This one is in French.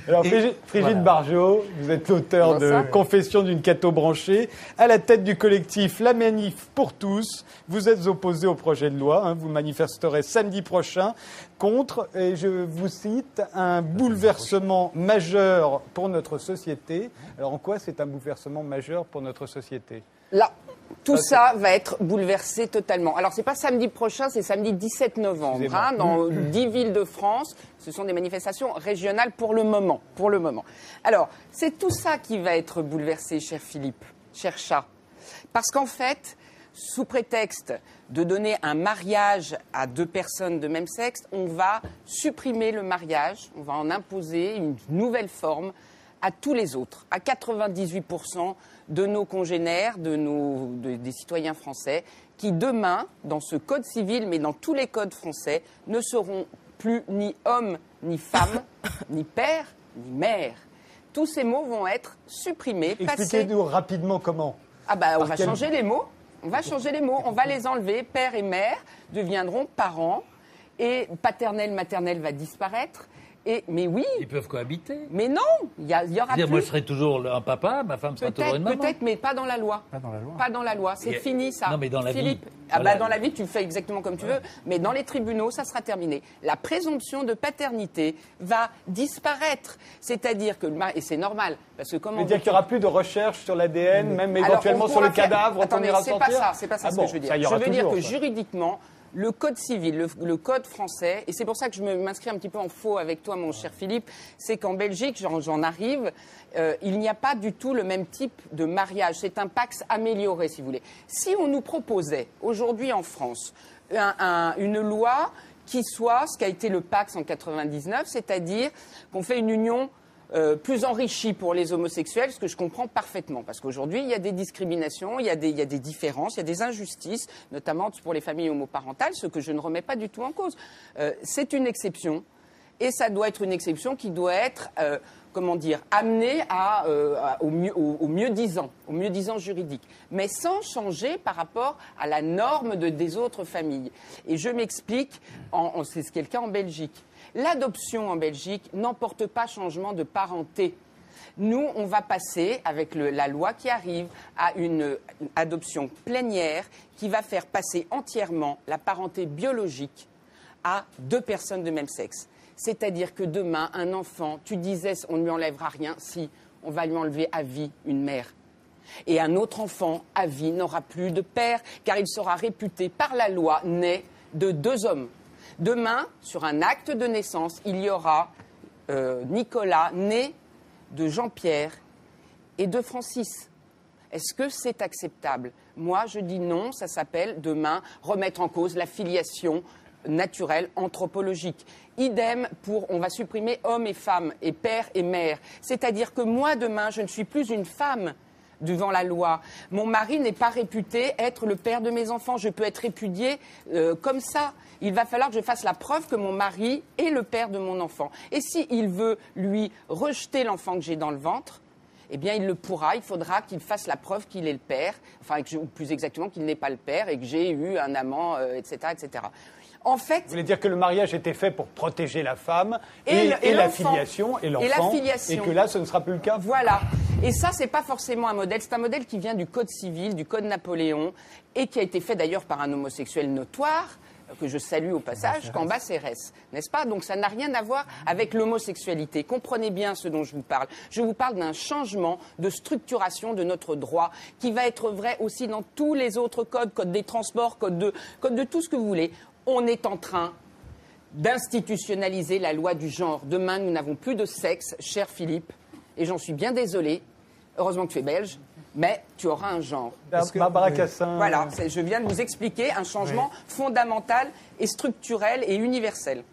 Alors, Brigitte voilà. Barjot, vous êtes l'auteur de Confession d'une catho-branchée, à la tête du collectif La Manif pour tous. Vous êtes opposé au projet de loi, vous manifesterez samedi prochain contre, et je vous cite, un bouleversement majeur pour notre société. Alors en quoi c'est un bouleversement majeur pour notre société ? Là, tout ça va être bouleversé totalement. Alors, c'est pas samedi prochain, c'est samedi 17 novembre, dans 10 villes de France. Ce sont des manifestations régionales pour le moment. Alors, c'est tout ça qui va être bouleversé, cher Philippe, cher chat. Parce qu'en fait, sous prétexte de donner un mariage à deux personnes de même sexe, on va supprimer le mariage, on va en imposer une nouvelle forme à tous les autres, à 98% de nos congénères, des citoyens français, qui demain, dans ce code civil, mais dans tous les codes français, ne seront plus ni hommes, ni femmes, ni père, ni mère. Tous ces mots vont être supprimés. Expliquez-nous rapidement comment. On va changer les mots. On va changer les mots. On va les enlever. Père et mère deviendront parents. Et paternel, maternel va disparaître. Mais oui. Ils peuvent cohabiter. Mais non, il y aura plus. Moi, je serai toujours un papa, ma femme sera toujours une maman. Peut-être, mais pas dans la loi. Pas dans la loi. C'est fini, ça. Non, mais dans la Philippe, vie. Dans la vie, tu fais exactement comme tu veux. Mais dans les tribunaux, ça sera terminé. La présomption de paternité va disparaître. C'est-à-dire que, et c'est normal, parce que comment. C'est-à-dire qu'il n'y aura plus de recherche sur l'ADN, même éventuellement sur le cadavre. Attendez, c'est pas ça ce que je veux dire. Je veux dire que juridiquement, le code civil, le code français, et c'est pour ça que je m'inscris un petit peu en faux avec toi, mon cher Philippe, c'est qu'en Belgique, j'en arrive, il n'y a pas du tout le même type de mariage. C'est un Pacs amélioré, si vous voulez. Si on nous proposait, aujourd'hui en France, une loi qui soit ce qu'a été le Pacs en 99, c'est-à-dire qu'on fait une union plus enrichi pour les homosexuels, ce que je comprends parfaitement. Parce qu'aujourd'hui, il y a des discriminations, il y a des différences, il y a des injustices, notamment pour les familles homoparentales, ce que je ne remets pas du tout en cause. C'est une exception, et ça doit être une exception qui doit être, amenée au mieux-disant juridique, mais sans changer par rapport à la norme des autres familles. Et je m'explique, c'est ce qui est le cas en Belgique. L'adoption en Belgique n'emporte pas changement de parenté. Nous, on va passer, avec la loi qui arrive, à une adoption plénière qui va faire passer entièrement la parenté biologique à deux personnes de même sexe. C'est-à-dire que demain, un enfant, tu disais, on ne lui enlèvera rien, si on va lui enlever à vie une mère. Et un autre enfant, à vie, n'aura plus de père, car il sera réputé par la loi né de deux hommes. Demain, sur un acte de naissance, il y aura Nicolas, né de Jean-Pierre et de Francis. Est-ce que c'est acceptable ? Moi, je dis non, ça s'appelle demain remettre en cause la filiation naturelle anthropologique. Idem on va supprimer homme et femme et père et mère. C'est-à-dire que moi, demain, je ne suis plus une femme devant la loi. Mon mari n'est pas réputé être le père de mes enfants. Je peux être répudiée comme ça. Il va falloir que je fasse la preuve que mon mari est le père de mon enfant. Et s'il veut, lui, rejeter l'enfant que j'ai dans le ventre, eh bien, il le pourra. Il faudra qu'il fasse la preuve qu'il est le père, ou plus exactement qu'il n'est pas le père et que j'ai eu un amant, etc., etc. En fait, vous voulez dire que le mariage était fait pour protéger la femme et la filiation et l'enfant, et que là, ce ne sera plus le cas. Voilà. Et ça, c'est pas forcément un modèle. C'est un modèle qui vient du Code civil, du Code Napoléon, et qui a été fait d'ailleurs par un homosexuel notoire, que je salue au passage, Cambacérès, n'est-ce pas? Donc ça n'a rien à voir avec l'homosexualité. Comprenez bien ce dont je vous parle. Je vous parle d'un changement de structuration de notre droit qui va être vrai aussi dans tous les autres codes, code des transports, code de tout ce que vous voulez. On est en train d'institutionnaliser la loi du genre. Demain, nous n'avons plus de sexe, cher Philippe, et j'en suis bien désolée. Heureusement que tu es belge, mais tu auras un genre. Barbara Cassin. Voilà, je viens de vous expliquer un changement fondamental et structurel et universel.